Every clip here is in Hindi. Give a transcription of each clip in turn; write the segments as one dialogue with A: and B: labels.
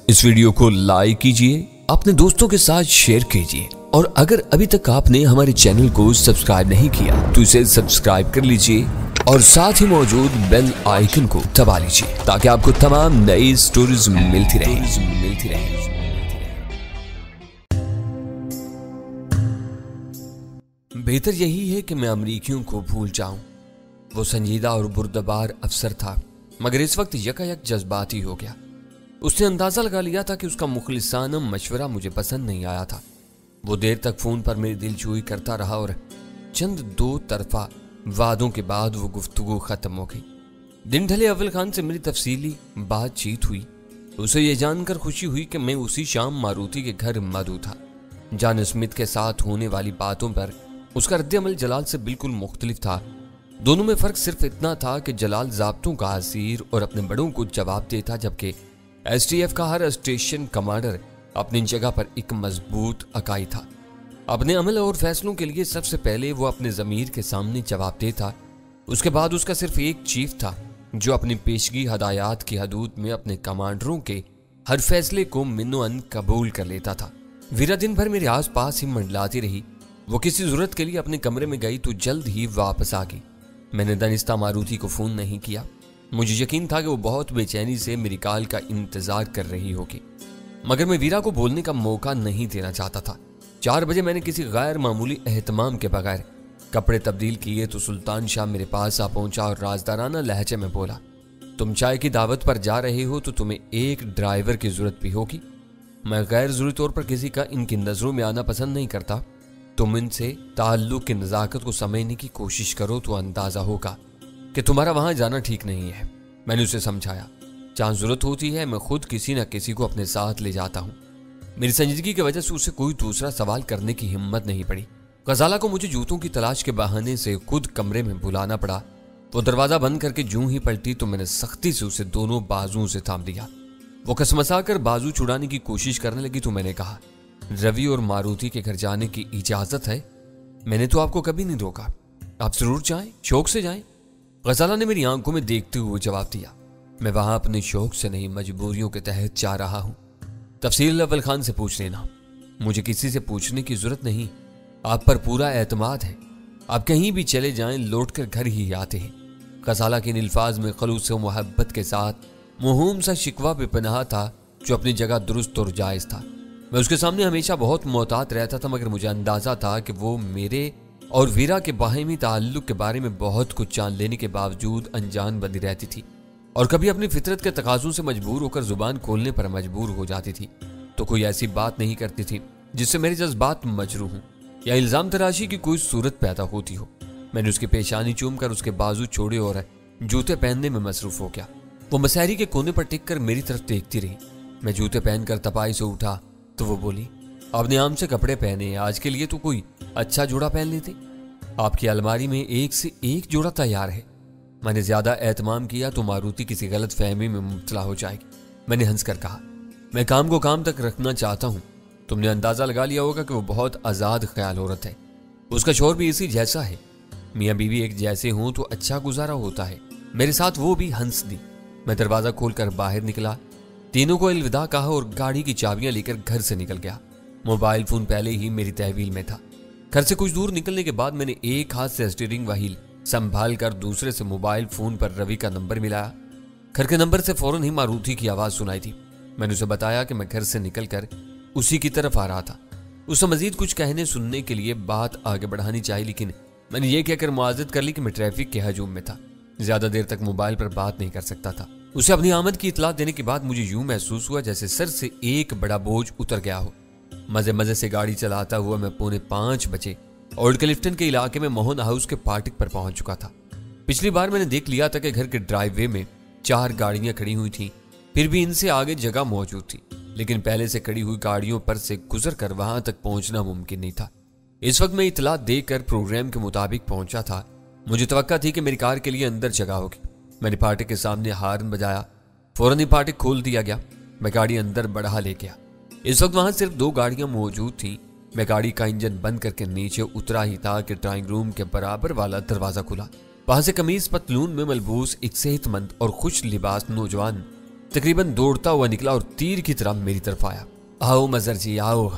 A: इस वीडियो को लाइक कीजिए, अपने दोस्तों के साथ शेयर कीजिए और अगर अभी तक आपने हमारे चैनल को सब्सक्राइब नहीं किया तो इसे सब्सक्राइब कर लीजिए और साथ ही मौजूद बेल आइकन को दबा लीजिए ताकि आपको तमाम नई स्टोरीज मिलती रहे। बेहतर यही है कि मैं अमरीकियों को भूल जाऊं। वो संजीदा और बुर्दबार अफसर था, मगर इस वक्त यकायक जज्बाती हो गया। उसने अंदाजा लगा लिया था कि उसका मुखलिसाना मशवरा मुझे पसंद नहीं आया था। वो देर तक फोन पर मेरी दिलजोई करता रहा और चंद दो तरफा वादों के बाद वो गुफ्तगू खत्म हो गई। दिन ढले अव्वल खान से मेरी तफसीली बातचीत हुई। उसे ये जानकर खुशी हुई कि मैं उसी शाम मारुति के घर मौजूद था। जॉन स्मिथ के साथ होने वाली बातों पर उसका रद्द-ए-अमल जलाल से बिल्कुल मुख्तलिफ था। दोनों में फर्क सिर्फ इतना था कि जलाल ज़ाब्तों का असीर और अपने बड़ों को जवाब देता, जबकि STF का हर स्टेशन कमांडर अपनी जगह पर एक मजबूत अकाई था। अपने अमल और फैसलों के लिए सबसे पहले वो अपने ज़मीर के सामने जवाब देता। उसके बाद उसका सिर्फ एक चीफ था जो अपनी पेशगी हदायत की हदूद में अपने कमांडरों के हर फैसले को मिन्नो-अन कबूल कर लेता था। वीरा दिन भर मेरे आस पास ही मंडलाती रही। वो किसी जरूरत के लिए अपने कमरे में गई तो जल्द ही वापस आ गई। मैंने दानिस्ता मारुति को फोन नहीं किया। मुझे यकीन था कि वो बहुत बेचैनी से मेरी कॉल का इंतजार कर रही होगी, मगर मैं वीरा को बोलने का मौका नहीं देना चाहता था। 4 बजे मैंने किसी गैर मामूली एहतमाम के बगैर कपड़े तब्दील किए तो सुल्तान शाह मेरे पास आ पहुंचा और राजदाराना लहजे में बोला, तुम चाय की दावत पर जा रहे हो तो तुम्हें एक ड्राइवर की जरूरत भी होगी। मैं गैर जरूरी तौर पर किसी का इनकी नजरों में आना पसंद नहीं करता। तुम इनसे ताल्लुक की नज़ाकत को समझने की कोशिश करो तो अंदाजा होगा कि तुम्हारा वहां जाना ठीक नहीं है। मैंने उसे समझाया, जहां जरूरत होती है मैं खुद किसी न किसी को अपने साथ ले जाता हूं। मेरी संजीदगी की वजह से उसे कोई दूसरा सवाल करने की हिम्मत नहीं पड़ी। गजाला को मुझे जूतों की तलाश के बहाने से खुद कमरे में बुलाना पड़ा। वो दरवाजा बंद करके जूं ही पलटी तो मैंने सख्ती से उसे दोनों बाजुओं से थाम दिया। वो कसमसा कर बाजू छुड़ाने की कोशिश करने लगी तो मैंने कहा, रवि और मारुति के घर जाने की इजाजत है? मैंने तो आपको कभी नहीं रोका, आप जरूर जाएं, शौक से जाएं। गजाला ने मेरी आंखों में देखते हुए जवाब दिया, मैं वहां अपने शौक से नहीं मजबूरियों के तहत जा रहा हूं। तफसील अव्वल खान से पूछ लेना, मुझे किसी से पूछने की जरूरत नहीं। आप पर पूरा एतमाद है, आप कहीं भी चले जाएं लौट कर घर ही आते हैं। गजाला के अल्फाज में खलूस और मोहब्बत के साथ मुहूम सा शिकवा बेपनाह था जो अपनी जगह दुरुस्त और जायज था। मैं उसके सामने हमेशा बहुत मोहतात रहता था, मगर मुझे अंदाजा था कि वो मेरे और वीरा के बाहिमी ताल्लुक के बारे में बहुत कुछ जान लेने के बावजूद अनजान बनी रहती थी और कभी अपनी फितरत के तकाज़ों से मजबूर होकर जुबान खोलने पर मजबूर हो जाती थी तो कोई ऐसी बात नहीं करती थी जिससे मेरे जज्बात मजरूह हों या इल्जाम तराशी की कोई सूरत पैदा होती हो। मैंने उसकी पेशानी चूम कर उसके बाजू छोड़े और जूते पहनने में मसरूफ हो गया। वो मसहरी के कोने पर टिक कर मेरी तरफ देखती रही। मैं जूते पहनकर तपाई से उठा तो वो बोली, आपने आम से कपड़े पहने, आज के लिए तो कोई अच्छा जोड़ा पहन लेते। आपकी अलमारी में एक से एक जोड़ा तैयार है। मैंने ज्यादा एहतमाम किया तो मारुति किसी गलत फहमी में मुब्तला हो जाएगी। मैंने हंसकर कहा, मैं काम को काम तक रखना चाहता हूं। तुमने अंदाजा लगा लिया होगा कि वो बहुत आजाद ख्याल औरत है। उसका शौहर भी इसी जैसा है। मियाँ बीवी एक जैसे हों तो अच्छा गुजारा होता है। मेरे साथ वो भी हंस दी। मैं दरवाजा खोलकर बाहर निकला, तीनों को अलविदा कहा और गाड़ी की चाबियां लेकर घर से निकल गया। मोबाइल फोन पहले ही मेरी तहवील में था। घर से कुछ दूर निकलने के बाद मैंने एक हाथ से स्टीयरिंग व्हील संभाल कर दूसरे से मोबाइल फोन पर रवि का नंबर मिलाया। घर के नंबर से फौरन ही मारुति की आवाज सुनाई थी। मैंने उसे बताया कि मैं घर से निकलकर उसी की तरफ आ रहा था। उससे मजीद कुछ कहने सुनने के लिए बात आगे बढ़ानी चाहिए, लेकिन मैंने ये कहकर मुआज़त कर ली कि मैं ट्रैफिक के हजूम में था, ज्यादा देर तक मोबाइल पर बात नहीं कर सकता था। उसे अपनी आमद की इतला देने के बाद मुझे यूं महसूस हुआ जैसे सर से एक बड़ा बोझ उतर गया हो। मजे मजे से गाड़ी चलाता हुआ मैं 4:45 बजे ओल्ड क्लिफ्टन के इलाके में मोहन हाउस के फाटक पर पहुंच चुका था। पिछली बार मैंने देख लिया था कि घर के ड्राइववे में 4 गाड़ियां खड़ी हुई थीं, फिर भी इनसे आगे जगह मौजूद थी, लेकिन पहले से खड़ी हुई गाड़ियों पर से गुजर कर वहां तक पहुंचना मुमकिन नहीं था। इस वक्त मैं इतला देकर प्रोग्राम के मुताबिक पहुंचा था। मुझे तवक्का थी कि मेरी कार के लिए अंदर जगह होगी। मैंने फाटक के सामने हार्न बजाया, फौरन ही फाटक खोल दिया गया। मैं गाड़ी अंदर बढ़ा ले गया। इस वक्त वहां सिर्फ 2 गाड़ियां मौजूद थीं। मैं गाड़ी का इंजन बंद करके नीचे उतरा ही था कि ड्राइंग रूम के बराबर वाला दरवाजा खुला। वहां से कमीज पतलून में मलबूस एक सेहतमंद और खुश लिबास नौजवान तकरीबन दौड़ता हुआ निकला और तीर की तरह मेरी तरफ आया। आओ मजहर जी आओ,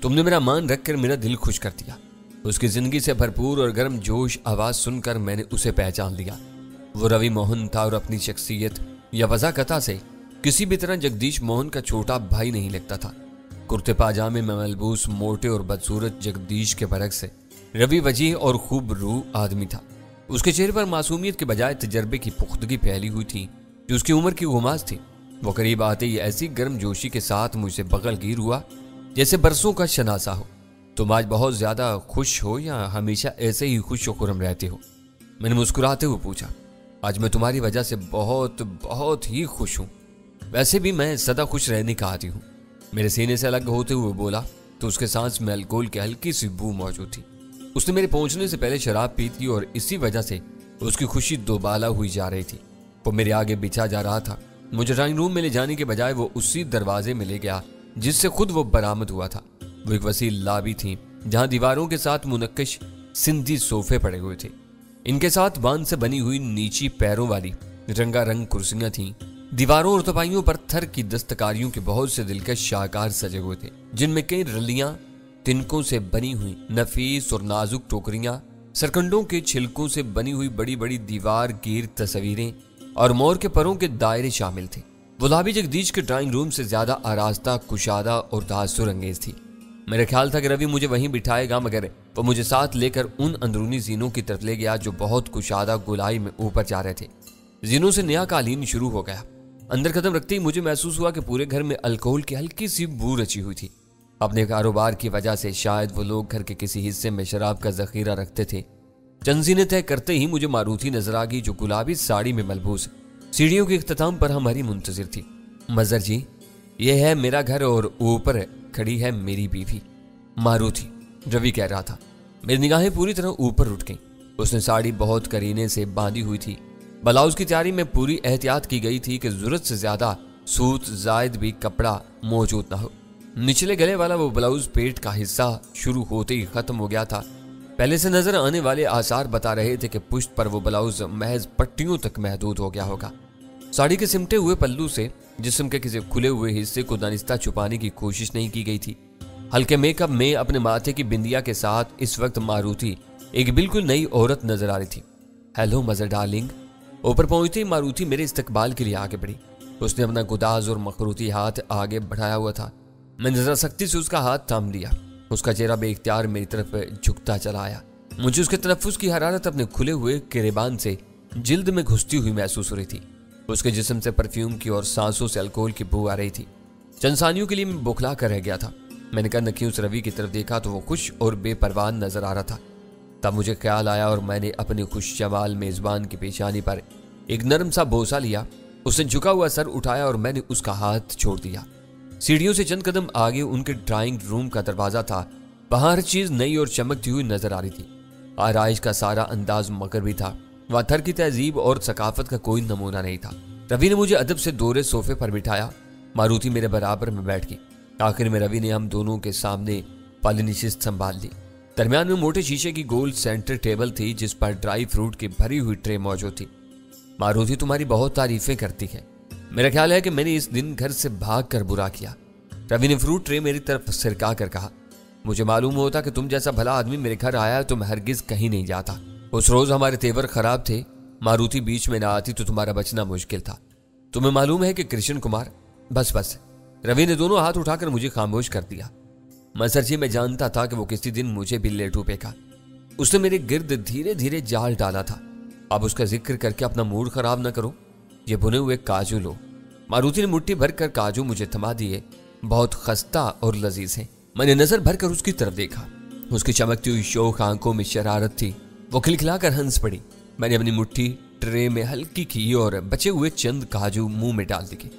A: तुमने मेरा मान रखकर मेरा दिल खुश कर दिया। उसकी जिंदगी से भरपूर और गर्म जोश आवाज सुनकर मैंने उसे पहचान लिया। वो रवि मोहन था और अपनी शख्सियत या वज़ाकता से किसी भी तरह जगदीश मोहन का छोटा भाई नहीं लगता था। कुर्ते पाजामे में मलबूस मोटे और बदसूरत जगदीश के बरक्स से रवि वजीह और खूब रूह आदमी था। उसके चेहरे पर मासूमियत के बजाय तजर्बे की पुख्तगी फैली हुई थी जो उसकी उम्र की गुमाज थी। वो करीब आते ही ऐसी गर्म जोशी के साथ मुझसे बगलगीर हुआ जैसे बरसों का शनासा हो। तुम आज बहुत ज्यादा खुश हो या हमेशा ऐसे ही खुश खुरम रहते हो? मैंने मुस्कुराते हुए पूछा। आज मैं तुम्हारी वजह से बहुत बहुत ही खुश हूं। वैसे भी मैं सदा खुश रहने का आदी हूं। मेरे सीने से अलग होते हुए बोला तो उसके सांस में अल्कोहल की हल्की सी बू मौजूद थी। उसने मेरे पहुंचने से पहले शराब पी थी और इसी वजह से उसकी खुशी दोबाला हुई जा रही थी। वो मेरे आगे बिछा जा रहा था। मुझे ड्राइंग रूम में ले जाने के बजाय वो उसी दरवाजे में ले गया जिससे खुद वो बरामद हुआ था। वो एक वसी लाबी थी जहां दीवारों के साथ मुनक्किश सिंधी सोफे पड़े हुए थे। इनके साथ बांध से बनी हुई नीची पैरों वाली रंगारंग कुर्सियां थीं। दीवारों और तपाइयों पर थर की दस्तकारियों के बहुत से दिलकश शाहकार सजे हुए थे जिनमें कई रलियां तिनकों से बनी हुई नफीस और नाजुक टोकरियां, सरकंडों के छिलकों से बनी हुई बड़ी बड़ी दीवार गिर तस्वीरें और मोर के परों के दायरे शामिल थे। वो लाबी जगदीश के ड्राइंग रूम से ज्यादा आरास्ता, कुशादा और तासुर अंगेज थी। मेरा ख्याल था कि रवि मुझे वहीं बिठाएगा, मगर वो मुझे साथ लेकर उन अंदरूनी जीनों की तरफ ले गया जो बहुत कुशादा गुलाई में ऊपर जा रहे थे। जीनों से नया कालीन शुरू हो गया। अंदर कदम रखते ही मुझे महसूस हुआ कि पूरे घर में अल्कोहल की हल्की सी बू रची हुई थी। अपने कारोबार की वजह से शायद वो लोग घर के किसी हिस्से में शराब का जखीरा रखते थे। चंद जीने तय करते ही मुझे मारुति नजर आ गई जो गुलाबी साड़ी में मलबूस सीढ़ियों के इख्तिताम पर हमारी मुंतजिर थी। मजहर जी, ये है मेरा घर और ऊपर खड़ी है मेरी बीवी मारुति, रवि कह रहा था। मेरी निगाहें पूरी तरह ऊपर उठ गईं। उसने साड़ी बहुत करीने से बांधी हुई थी। ब्लाउज की तैयारी में पूरी एहतियात की गई थी कि जरूरत से ज्यादा सूत जायद भी कपड़ा मौजूद ना हो। निचले गले वाला वो ब्लाउज पेट का हिस्सा शुरू होते ही खत्म हो गया था। पहले से नजर आने वाले आसार बता रहे थे कि पुष्ट पर वो ब्लाउज महज पट्टियों तक महदूद हो गया होगा। साड़ी के सिमटे हुए पल्लू से जिस्म के किसी खुले हुए हिस्से को दानिस्ता छुपाने की कोशिश नहीं की गई थी। हल्के मेकअप में अपने माथे की बिंदिया के साथ इस वक्त मारुति एक बिल्कुल नई औरत नजर आ रही थी। हेलो मजर डार्लिंग। ऊपर पहुंचते ही मारुति मेरे इस्तकबाल के लिए आगे बढ़ी। उसने अपना गुदाज और मखरूती हाथ आगे बढ़ाया हुआ था। मैंने जरा सख्ती से उसका हाथ थाम लिया। उसका चेहरा बेइख्तियार मेरी तरफ झुकता चला आया। मुझे उसके तनफ्फुस की हरारत अपने खुले हुए किरेबान से जिल्द में घुसती हुई महसूस हो रही थी। उसके जिस्म से परफ्यूम की और सांसों से अल्कोहल की बू आ रही थी। चंद सानियों के लिए मैं बौखला कर रह गया था। मैंने कनखी उस रवि की तरफ देखा तो वो खुश और बेपरवाह नजर आ रहा था। तब मुझे ख्याल आया और मैंने अपने खुश जमाल मेजबान की पेशानी पर एक नरम सा बोसा लिया। उसने झुका हुआ सर उठाया और मैंने उसका हाथ छोड़ दिया। सीढ़ियों से चंद कदम आगे उनके ड्राइंग रूम का दरवाजा था। वहां हर चीज नई और चमकती हुई नजर आ रही थी। आराइश का सारा अंदाज मगरबी था। वहां थर की तहजीब और सकाफत का कोई नमूना नहीं था। रवि ने मुझे अदब से दोहरे सोफे पर बिठाया। मारुति मेरे बराबर में बैठ गई। आखिर में रवि ने हम दोनों के सामने पाली नशिस्त संभाल ली। दरमियान में मोटे शीशे की गोल सेंटर टेबल थी जिस पर ड्राई फ्रूट की भरी हुई ट्रे मौजूद थी। मारुति तुम्हारी बहुत तारीफें करती है। मेरा ख्याल है कि मैंने इस दिन घर से भाग कर बुरा किया। रवि ने फ्रूट ट्रे मेरी तरफ सिरका कर कहा। मुझे मालूम होता कि तुम जैसा भला आदमी मेरे घर आया तो मैं हरगिज कहीं नहीं जाता। उस रोज हमारे तेवर खराब थे। मारुति बीच में ना आती तो तुम्हारा बचना मुश्किल था। तुम्हें मालूम है कि कृष्ण कुमार। बस रवि ने दोनों हाथ उठाकर मुझे खामोश कर दिया। मसर जी, मैं जानता था कि वो किसी दिन मुझे भी ले डूबेगा। उसने मेरे गिर्द धीरे धीरे जाल डाला था। अब उसका जिक्र करके अपना मूड खराब न करो। ये बुने हुए काजू लो। मारुति ने मुट्ठी भरकर काजू मुझे थमा दिए। बहुत खस्ता और लजीज है। मैंने नजर भरकर उसकी तरफ देखा। उसकी चमकती हुई शोख आंखों में शरारत थी। वो खिलखिलाकर हंस पड़ी। मैंने अपनी मुट्ठी ट्रे में हल्की की और बचे हुए चंद काजू मुंह में डाल दिए।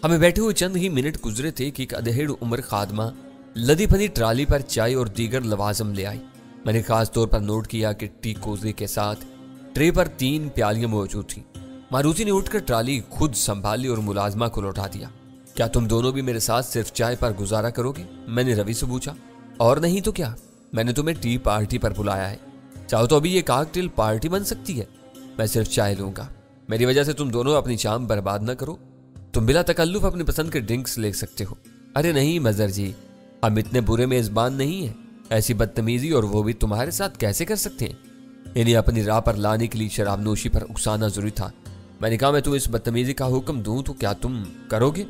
A: हमें बैठे हुए चंद ही मिनट गुजरे थे कि एक अधेड़ उम्र खादमा लदी फदी ट्राली पर चाय और दीगर लवाजम ले आई। मैंने खास तौर पर नोट किया कि टी कोजे के साथ ट्रे पर 3 प्यालियां मौजूद थी। मारुति ने उठकर ट्राली खुद संभाली और मुलाजमा को लौटा दिया। क्या तुम दोनों भी मेरे साथ सिर्फ चाय पर गुजारा करोगे? मैंने रवि से पूछा। और नहीं तो क्या, मैंने तुम्हें टी पार्टी पर बुलाया है। चाहो तो अभी ये कॉकटेल पार्टी बन सकती है। मैं सिर्फ चाय लूंगा। मेरी वजह से तुम दोनों अपनी शाम बर्बाद न करो। तुम बिला तकल्लुफ अपनी पसंद के ड्रिंक्स ले सकते हो। अरे नहीं मजहर जी, हम इतने बुरे मेजबान नहीं हैं। ऐसी बदतमीजी और वो भी तुम्हारे साथ कैसे कर सकते हैं? इन्हें अपनी राह पर लाने के लिए शराब नोशी पर उकसाना जरूरी था। मैंने कहा मैं तुम्हें इस बदतमीजी का हुक्म दूं तो क्या तुम करोगे?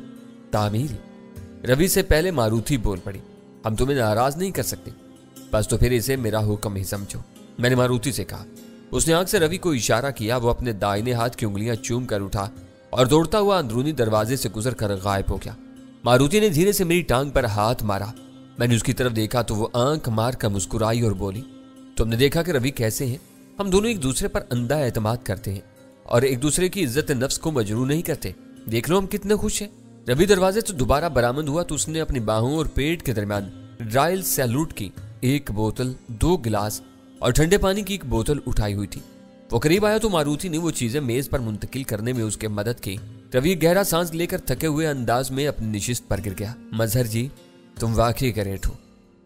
A: तामील। रवि से पहले मारुति बोल पड़ी। हम तुम्हें नाराज नहीं कर सकते, बस तो फिर इसे मेरा हुक्म ही समझो, मैंने मारुति से कहा। उसने आंख से रवि को इशारा किया। वो अपने दाहिने हाथ की उंगलियां चूम कर उठा और दौड़ता हुआ अंदरूनी दरवाजे से गुजर कर गायब हो गया। मारुति ने धीरे से मेरी टांग पर हाथ मारा। मैंने उसकी तरफ देखा तो वो आंख मार कर मुस्कुराई और बोली, तुमने देखा कि रवि कैसे हैं? हम दोनों एक दूसरे पर अंधा एतमाद करते हैं और एक दूसरे की इज्जत नफ्स को मजरूह नहीं करते। देख लो हम कितने खुश हैं। रवि दरवाजे से दोबारा बरामद हुआ तो उसने अपनी बाहों और पेट के दरमियान रॉयल सैल्यूट की एक बोतल, 2 गिलास और ठंडे पानी की एक बोतल उठाई हुई थी। वो करीब आया तो मारुति ने वो चीजें मेज पर मुंतकिल करने में उसके मदद की। रवि गहरा सांस लेकर थके हुए अंदाज में अपनी निशिस्त पर गिर गया। मजहर जी, तुम वाकई ग्रेट हो।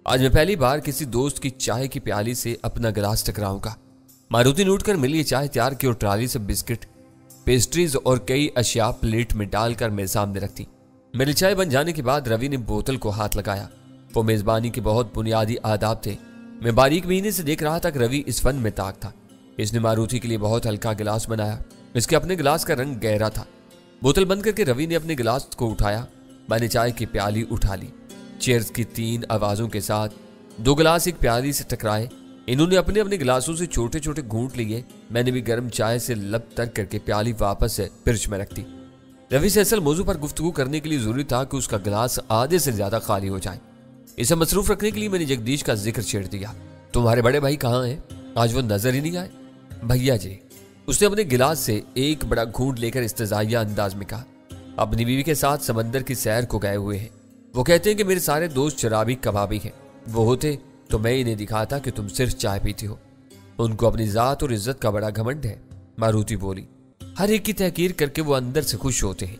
A: आज मैं पहली बार किसी दोस्त की चाय की प्याली से अपना गिलास टकराऊंगा। मारुति ने उठकर मेरे लिए चाय तैयार की और ट्राली से बिस्किट, पेस्ट्रीज और कई अशिया प्लेट में डालकर मेरे सामने रख दी। मेरी चाय बन जाने के बाद रवि ने बोतल को हाथ लगाया। वो मेजबानी के बहुत बुनियादी आदाब थे। मैं बारीक महीने से देख रहा था कि रवि इस फन में ताक था। इसने मारुति के लिए बहुत हल्का गिलास बनाया। इसके अपने गिलास का रंग गहरा था। बोतल बंद करके रवि ने अपने गिलास को उठाया। मैंने चाय की प्याली उठा ली। चेयर्स की 3 आवाजों के साथ 2 गिलास एक प्याली से टकराए। इन्होंने अपने अपने गिलासों से छोटे छोटे घूंट लिए। मैंने भी गर्म चाय से लब तर करके प्याली वापस से पिर्च में रख दी। रवि से असल मौजू पर गुफ्तगू करने के लिए जरूरी था कि उसका गिलास आधे से ज्यादा खाली हो जाए। इसे मसरूफ रखने के लिए मैंने जगदीश का जिक्र छेड़ दिया। तुम्हारे बड़े भाई कहाँ हैं? आज वो नजर ही नहीं आए। भैया जी, उसने अपने गिलास से एक बड़ा घूंट लेकर इस्तेज़ाइया अंदाज में कहा, अपनी बीवी के साथ समंदर की सैर को गए हुए हैं। वो कहते हैं कि मेरे सारे दोस्त शराबी कबाबी हैं। वो होते तो मैं इन्हें दिखाता कि तुम सिर्फ चाय पीती हो। उनको अपनी जात और इज्जत का बड़ा घमंड है। मारुति बोली, हर एक की तहकीर करके वो अंदर से खुश होते हैं।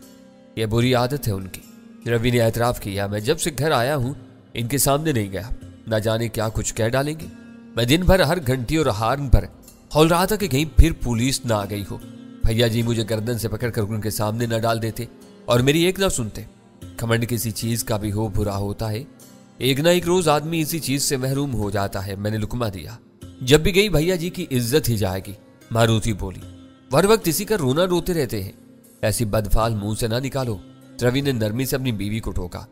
A: यह बुरी आदत है उनकी। रवि ने एतराफ किया, मैं जब से घर आया हूं इनके सामने नहीं गया। ना जाने क्या कुछ कह डालेंगे। मैं दिन भर हर घंटी और हार्न पर हौल रहा था कि कहीं फिर पुलिस ना आ गई हो। भैया जी मुझे गर्दन से पकड़कर उनके सामने न डाल देते और मेरी एक ना सुनते। घमंड किसी चीज का भी हो बुरा होता है। एक ना एक रोज आदमी इसी चीज से महरूम हो जाता है। मैंने लुकमा दिया, जब भी गई भैया जी की इज्जत ही जाएगी। मारुति बोली, हर वक्त इसी का रोना रोते रहते हैं। ऐसी बदफाल मुंह से ना निकालो। रवि ने नरमी से अपनी बीवी को टोका।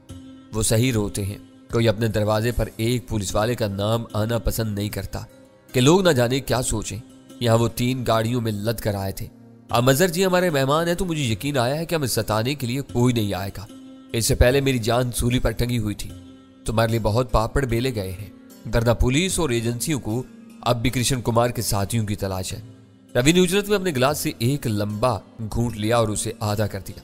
A: वो सही रोते हैं। कोई अपने दरवाजे पर एक पुलिस वाले का नाम आना पसंद नहीं करता कि लोग ना जाने क्या सोचें। यहाँ वो 3 गाड़ियों में लद कर आए थे। अब मजहर जी हमारे मेहमान हैं तो मुझे यकीन आया है कि हमें सताने के लिए कोई नहीं आएगा। इससे पहले मेरी जान सूली पर टंगी हुई थी। तुम्हारे लिए बहुत पापड़ बेले गए हैं, वरना पुलिस और एजेंसियों को अब भी कृष्ण कुमार के साथियों की तलाश है। रवि ने उजरत में अपने गिलास से एक लंबा घूंट लिया और उसे आधा कर दिया।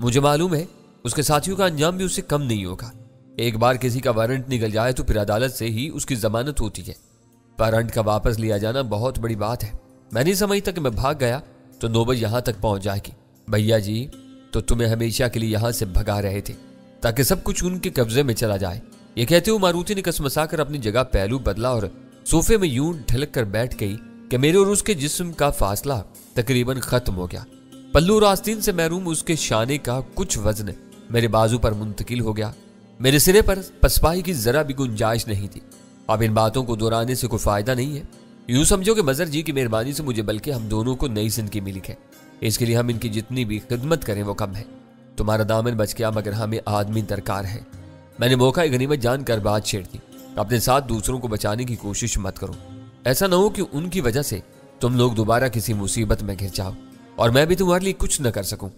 A: मुझे मालूम है उसके साथियों का अंजाम भी उससे कम नहीं होगा। एक बार किसी का वारंट निकल जाए तो फिर अदालत से ही उसकी जमानत होती है। वारंट का वापस लिया जाना बहुत बड़ी बात है। मैं नहीं समझता कि मैं भाग गया तो नौबत यहां तक पहुंच जाएगी। भैया जी तो तुम्हें हमेशा के लिए यहां से भगा रहे थे ताकि सब कुछ उनके कब्जे में चला जाए। ये कहते हुए मारुति ने कसमसाकर अपनी जगह पहलू बदला और सोफे में यूं ढलक कर बैठ गई कि मेरे और उसके जिस्म का फासला तकरीबन खत्म हो गया। पल्लू और आस्तीन से महरूम उसके शाने का कुछ वजन मेरे बाजू पर मुंतकिल हो गया। मेरे सिरे पर पसपाई की जरा भी गुंजाइश नहीं थी। अब इन बातों को दोहराने से कोई फायदा नहीं है। यूं समझो कि मजहर जी की मेहरबानी से मुझे बल्कि हम दोनों को नई जिंदगी मिली है। इसके लिए हम इनकी जितनी भी खिदमत करें वो कम है। तुम्हारा दामन बच गया मगर हमें आदमी दरकार है। मैंने मौका गनीमत जानकर बात छेड़ दी। अपने साथ दूसरों को बचाने की कोशिश मत करो। ऐसा ना हो कि उनकी वजह से तुम लोग दोबारा किसी मुसीबत में घिर जाओ और मैं भी तुम्हारे लिए कुछ न कर सकूं।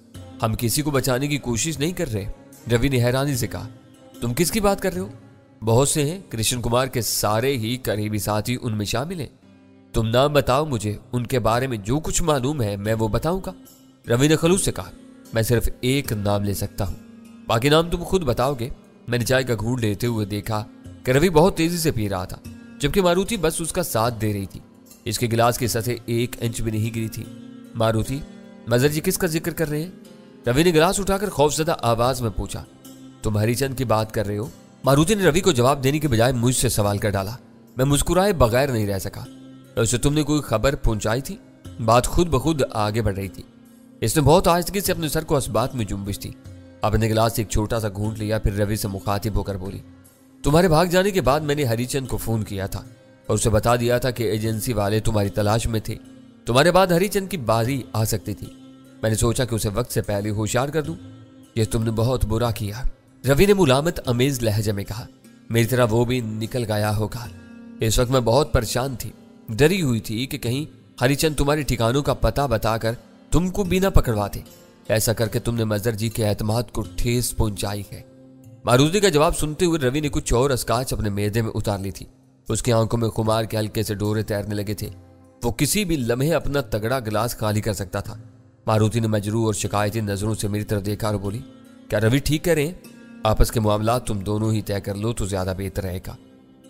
A: हम किसी को बचाने की कोशिश नहीं कर रहे। रवि ने हैरानी से कहा, तुम किसकी बात कर रहे हो? बहुत से हैं, कृष्ण कुमार के सारे ही करीबी साथी उनमें शामिल हैं। तुम नाम बताओ मुझे, उनके बारे में जो कुछ मालूम है मैं वो बताऊंगा। रवि ने खलूस से कहा, मैं सिर्फ एक नाम ले सकता हूं, बाकी नाम तुम खुद बताओगे। मैंने चाय का घूंट लेते हुए देखा कि रवि बहुत तेजी से पी रहा था जबकि मारुति बस उसका साथ दे रही थी। इसके गिलास की सतह 1 इंच भी नहीं गिरी थी। मारुति, मजहर जी किसका जिक्र कर रहे हैं? रवि ने गिलास उठाकर खौफजदा आवाज में पूछा। तुम हरिचंद की बात कर रहे हो? मारुति ने रवि को जवाब देने के बजाय मुझसे सवाल कर डाला। मैं मुस्कुराए बगैर नहीं रह सका। उसे तुमने कोई खबर पहुंचाई थी? बात खुद ब खुद आगे बढ़ रही थी। इसने बहुत आहिस्तगी से अपने सर को इस्बात में जुम्बिश दी। अपने गिलास से एक छोटा सा घूंट लिया, फिर रवि से मुखातिब होकर बोली, तुम्हारे भाग जाने के बाद मैंने हरिचंद को फोन किया था और उसे बता दिया था कि एजेंसी वाले तुम्हारी तलाश में थे। तुम्हारे बाद हरिचंद की बारी आ सकती थी। मैंने सोचा कि उसे वक्त से पहले होशियार कर दूं। यह तुमने बहुत बुरा किया, रवि ने मुलामत अमेज लहजे में कहा। मेरी तरह वो भी निकल गया होगा। इस वक्त मैं बहुत परेशान थी, डरी हुई थी कि कहीं हरिचंद तुम्हारे ठिकानों का पता बताकर तुमको बिना पकड़वाते। ऐसा करके तुमने मजर जी के एतमाद को ठेस पहुंचाई है। मारुति का जवाब सुनते हुए रवि ने कुछ और अस्काच अपने मेदे में उतार ली थी। उसकी आंखों में खुमार के हल्के से डोरे तैरने लगे थे। वो किसी भी लम्हे अपना तगड़ा गिलास खाली कर सकता था। मारुति ने मजरू और शिकायती नजरों से मेरी तरफ देखा और बोली, क्या रवि ठीक कह रहे हैं? आपस के मामला तुम दोनों ही तय कर लो तो ज्यादा बेहतर रहेगा।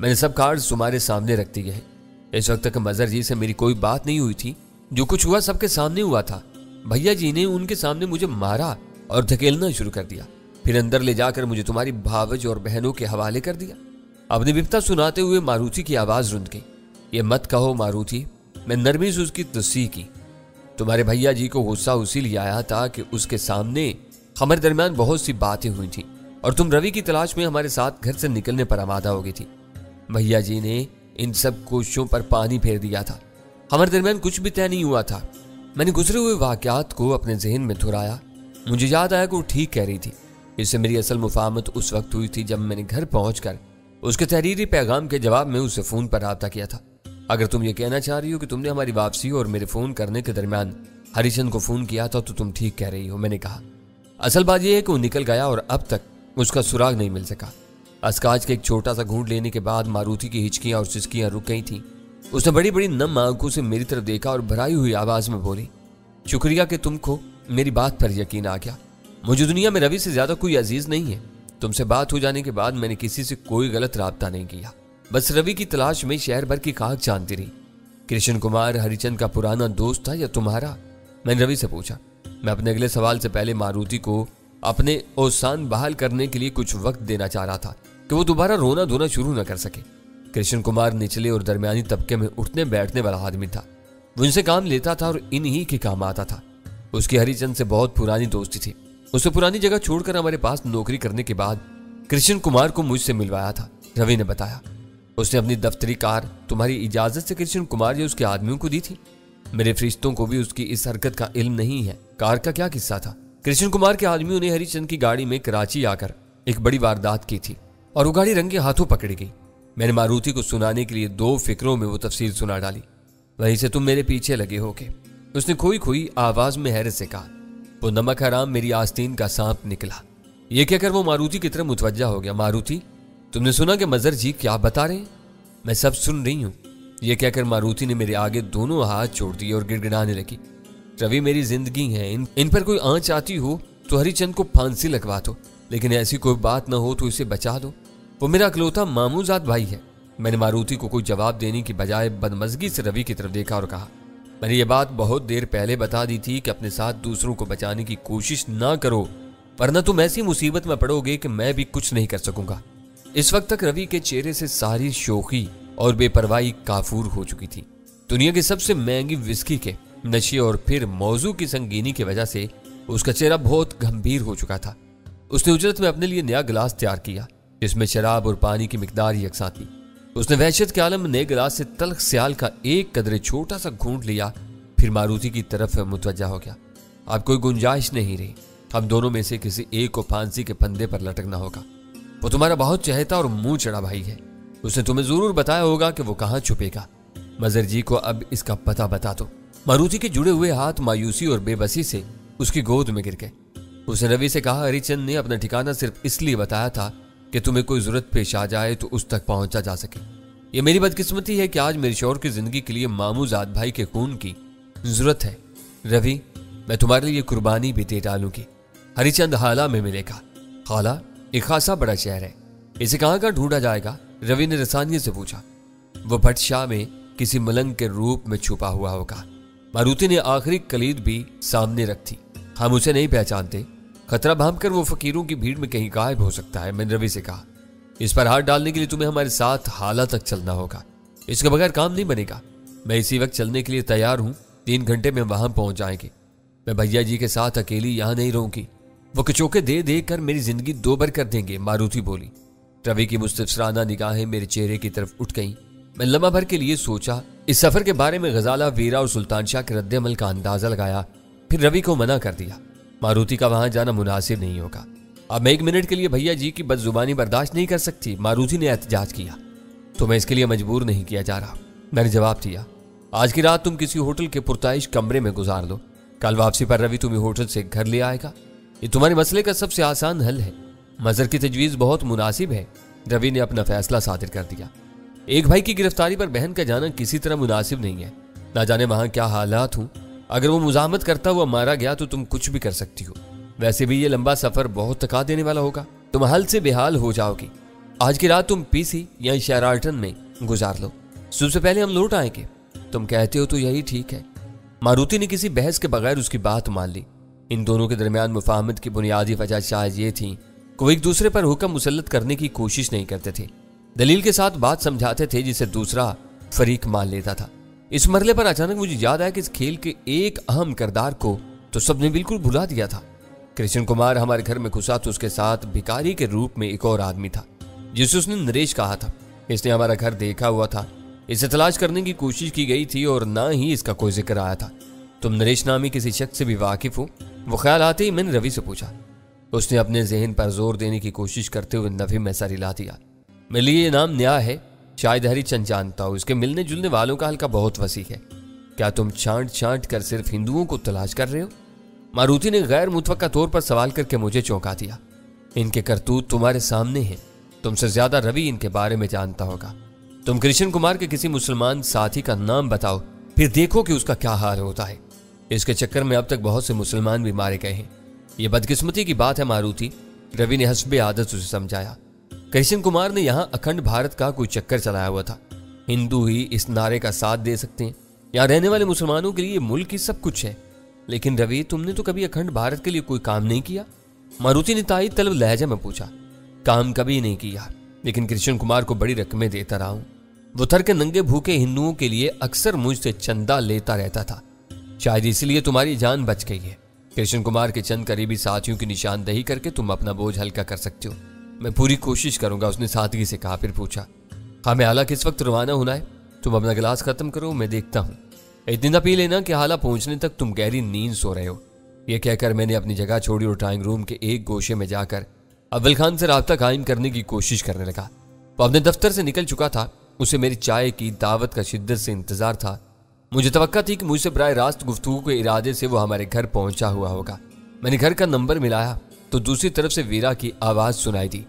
A: मैंने सब कार्ड तुम्हारे सामने रख दिए हैं। इस वक्त तक मजर जी से मेरी कोई बात नहीं हुई थी। जो कुछ हुआ सबके सामने हुआ था। भैया जी ने उनके सामने मुझे मारा और धकेलना शुरू कर दिया, फिर अंदर ले जाकर मुझे तुम्हारी भावज और बहनों के हवाले कर दिया। अपनी विपता सुनाते हुए मारुति की आवाज रुंध गई। ये मत कहो मारुति, मैं नरमी से उसकी तस्सी की। तुम्हारे भैया जी को गुस्सा उसी आया था कि उसके सामने हमारे दरमियान बहुत सी बातें हुई थी और तुम रवि की तलाश में हमारे साथ घर से निकलने पर आमादा हो गई थी। भैया जी ने इन सब कोशिशों पर पानी फेर दिया था। हमारे दरमियान कुछ भी तय नहीं हुआ था। मैंने गुजरे हुए वाकयात को अपने जहन में दोहराया। मुझे याद आया कि वो ठीक कह रही थी। इससे मेरी असल मुफाहमत उस वक्त हुई थी जब मैंने घर पहुंचकर उसके तहरीरी पैगाम के जवाब में उसे फोन पर राब्ता किया था। अगर तुम ये कहना चाह रही हो कि तुमने हमारी वापसी और मेरे फोन करने के दरमियान हरिचंद को फोन किया था तो तुम ठीक कह रही हो, मैंने कहा। असल बात यह है कि वो निकल गया और अब तक उसका सुराग नहीं मिल सका। अस्काच के एक छोटा सा घूंट लेने के बाद मारुति की हिचकियां और सिसकियां रुक गई थीं। उसने बड़ी बड़ी नम आंखों से मेरी तरफ देखा और भराई हुई आवाज में बोली, शुक्रिया कि तुमको मेरी बात पर यकीन आ गया। मुझे दुनिया में रवि से ज्यादा कोई अजीज नहीं है। तुमसे बात हो जाने के बाद मैंने किसी से कोई गलत राब्ता नहीं किया। बस रवि की तलाश में शहर भर की खाक जानती रही। कृष्ण कुमार हरिचंद का पुराना दोस्त था या तुम्हारा? मैंने रवि से पूछा। मैं अपने अगले सवाल से पहले मारुति को अपने ओसान बहाल करने के लिए कुछ वक्त देना चाह रहा था कि वो दोबारा रोना धोना शुरू न कर सके। कृष्ण कुमार निचले और दरमियानी तबके में उठने बैठने वाला आदमी था। वो इनसे काम लेता था और इन्हीं के काम आता था। उसकी हरिचंद से बहुत पुरानी दोस्ती थी। उसे पुरानी जगह छोड़कर हमारे पास नौकरी करने के बाद कृष्ण कुमार को मुझसे मिलवाया था, रवि ने बताया। उसने अपनी दफ्तरी कार तुम्हारी इजाजत से कृष्ण कुमार या उसके आदमियों को दी थी। मेरे फरिश्तों को भी उसकी इस हरकत का इल्म नहीं है। कार का क्या किस्सा था? कृष्ण कुमार के आदमियों ने हरिचंद की गाड़ी में कराची आकर एक बड़ी वारदात की थी और वो गाड़ी रंगे हाथों पकड़ी गई। मैंने मारुति को सुनाने के लिए 2 फिक्रों में वो तफसील सुना डाली। वहीं से तुम मेरे पीछे लगे होके, उसने खोई खोई आवाज में हैरत से कहा। वो नमक हराम मेरी आस्तीन का सांप निकला। ये कहकर वो मारुति की तरफ मुतवज्जा हो गया। मारुति, तुमने सुना कि मजर जी क्या बता रहे हैं? मैं सब सुन रही हूं। यह कहकर मारुति ने मेरे आगे दोनों हाथ छोड़ दिए और गिड़गिड़ाने लगी। रवि मेरी जिंदगी है, इन पर कोई आंच आती हो तो हरिचंद को फांसी लगवा दो, लेकिन ऐसी कोई बात ना हो तो इसे बचा दो। वो मेरा अकलौता मामूजाद भाई है। मैंने मारुति को कोई जवाब देने की बजाय बदमजगी से रवि की तरफ देखा और कहा, मैंने ये बात बहुत देर पहले बता दी थी कि अपने साथ दूसरों को बचाने की कोशिश ना करो, वरना तुम ऐसी मुसीबत में पड़ोगे कि मैं भी कुछ नहीं कर सकूंगा। इस वक्त तक रवि के चेहरे से सारी शोखी और बेपरवाही काफूर हो चुकी थी। दुनिया की सबसे महंगी विस्की के नशे और फिर मौजू की संगीनी की वजह से उसका चेहरा बहुत गंभीर हो चुका था। उसने उजरत में अपने लिए नया गिलास तैयार किया जिसमें शराब और पानी की मिकदार यकसा थी। उसने वहशत के आलम में नए गिलास से तल्ख स्याल का एक कदरे छोटा सा घूंट लिया, फिर मारुति की तरफ मुतवज्जा हो गया। अब कोई गुंजाइश नहीं रही। हम दोनों में से किसी एक को फांसी के फंदे पर लटकना होगा। वो तुम्हारा बहुत चहेता और मुंह चढ़ा भाई है। उसने तुम्हें जरूर बताया होगा कि वो कहाँ छुपेगा। मजर जी को अब इसका पता बता दो। मारुति के जुड़े हुए हाथ मायूसी और बेबसी से उसकी गोद में गिर गए। उसने रवि से कहा, हरिचंद ने अपना ठिकाना सिर्फ इसलिए बताया था कि तुम्हें कोई जरूरत पेश आ जाए तो उस तक पहुंचा जा सके। ये मेरी बदकिस्मती है कि आज मेरे शौहर की जिंदगी के लिए मामूजाद भाई के खून की जरूरत है। रवि, मैं तुम्हारे लिए कुर्बानी भी दे डालूंगी। हरिचंद हाला में मिलेगा। हाला एक खासा बड़ा शहर है, इसे कहाँ कहाँ ढूंढा जाएगा? रवि ने रसानिये से पूछा। वो भट्ट शाह में किसी मलंग के रूप में छुपा हुआ होगा। मारुति ने आखिरी कलीद भी सामने रख थी। हम उसे नहीं पहचानते। खतरा भांपकर वो फकीरों की भीड़ में कहीं गायब हो सकता है। मैंने रवि से कहा, इस पर हाथ डालने के लिए तुम्हें हमारे साथ हाला तक चलना होगा। इसके बगैर काम नहीं बनेगा। मैं इसी वक्त चलने के लिए तैयार हूं। 3 घंटे में वहां पहुंच जाएंगे। मैं भैया जी के साथ अकेली यहां नहीं रहूंगी। वो कचौके दे दे कर मेरी जिंदगी दो बार कर देंगे, मारुति बोली। रवि की मुस्तफसराना निगाहें मेरे चेहरे की तरफ उठ गईं। मैं लम्हा भर के लिए सोचा, इस सफर के बारे में गजाला, वीरा और सुल्तान शाह के रद्द-ए-अमल का अंदाजा लगाया, फिर रवि को मना कर दिया। मारुति का वहां जाना मुनासिब नहीं होगा। अब मैं 1 मिनट के लिए भैया जी की बदजुबानी बर्दाश्त नहीं कर सकती, मारुति ने एहतजाज किया। तो मैं इसके लिए मजबूर नहीं किया जा रहा, मैंने जवाब दिया। आज की रात तुम किसी होटल के पुरताइश कमरे में गुजार लो। कल वापसी पर रवि तुम्हें होटल से घर ले आएगा। ये तुम्हारे मसले का सबसे आसान हल है। मजहर की तजवीज बहुत मुनासिब है। रवि ने अपना फैसला सादिर कर दिया। एक भाई की गिरफ्तारी पर बहन का जाना किसी तरह मुनासिब नहीं है। ना जाने वहां क्या हालात हूं। अगर वो मुजाहमत करता हुआ मारा गया तो तुम कुछ भी कर सकती हो। वैसे भी ये लंबा सफर बहुत थका देने वाला होगा, तुम हाल से बेहाल हो जाओगी। आज की रात तुम पीसी या शेराटन में गुजार लो, सुबह से पहले हम लौट आएंगे। तुम कहते हो तो यही ठीक है। मारुति ने किसी बहस के बगैर उसकी बात मान ली। इन दोनों के दरमियान मुफाहमत की बुनियादी वजह शायद ये थी कि वो एक दूसरे पर हुक्म मुसल्लत करने की कोशिश नहीं करते थे, दलील के साथ बात समझाते थे जिसे दूसरा फरीक मान लेता था। इस मरले पर अचानक मुझे याद आया कि इस खेल के एक अहम किरदार को तो सबने बिल्कुल भुला दिया था। कृष्ण कुमार हमारे घर में घुसा तो उसके साथ भिखारी के रूप में एक और आदमी था जिसे उसने नरेश कहा था। इसने हमारा घर देखा हुआ था, इसे तलाश करने की कोशिश की गई थी और ना ही इसका कोई जिक्र आया था। तुम नरेश नामी किसी शख्स से भी वाकिफ हो? वो ख्याल आते ही मैंने रवि से पूछा। उसने अपने जहन पर जोर देने की कोशिश करते हुए नफी में सर हिला दिया। मेरे लिए ये नाम नया है, शायद हरिचंद जानता हो। इसके मिलने जुलने वालों का हल्का बहुत वसी है। क्या तुम छांट छांट कर सिर्फ हिंदुओं को तलाश कर रहे हो? मारुति ने गैर मुतवक्का तौर पर सवाल करके मुझे चौंका दिया। इनके करतूत तुम्हारे सामने हैं। तुमसे ज्यादा रवि इनके बारे में जानता होगा। तुम कृष्ण कुमार के किसी मुसलमान साथी का नाम बताओ, फिर देखो कि उसका क्या हाल होता है। इसके चक्कर में अब तक बहुत से मुसलमान भी मारे गए हैं। यह बदकिस्मती की बात है मारुति, रवि ने हस्बे आदत उसे समझाया। कृष्ण कुमार ने यहाँ अखंड भारत का कोई चक्कर चलाया हुआ था। हिंदू ही इस नारे का साथ दे सकते हैं। यहाँ रहने वाले मुसलमानों के लिए मुल्क ही सब कुछ है। लेकिन रवि, तुमने तो कभी अखंड भारत के लिए कोई काम नहीं किया? मारुति ने ताईद तलब लहजा में पूछा। काम कभी नहीं किया, लेकिन कृष्ण कुमार को बड़ी रकमें देता रहा हूं। वो थर के नंगे भूखे हिंदुओं के लिए अक्सर मुझसे चंदा लेता रहता था। शायद इसलिए तुम्हारी जान बच गई है। कृष्ण कुमार के चंद करीबी साथियों की निशानदेही करके तुम अपना बोझ हल्का कर सकते हो। मैं पूरी कोशिश करूंगा, उसने सादगी से कहा। फिर पूछा, हमें आला किस वक्त रवाना होना है? तुम अपना गिलास खत्म करो, मैं देखता हूँ। इतना पी लेना कि हाला पहुंचने तक तुम गहरी नींद सो रहे हो। यह कहकर मैंने अपनी जगह छोड़ी और ड्राइंग रूम के एक गोशे में जाकर अव्वल खान से राब्ता कायम करने की कोशिश करने लगा। वो अपने दफ्तर से निकल चुका था। उसे मेरी चाय की दावत का शिद्दत से इंतजार था। मुझे तवक्का थी कि मुझसे बराह रास्त गुफ्तगू के इरादे से वो हमारे घर पहुंचा हुआ होगा। मैंने घर का नंबर मिलाया तो दूसरी तरफ से वीरा की आवाज सुनाई दी।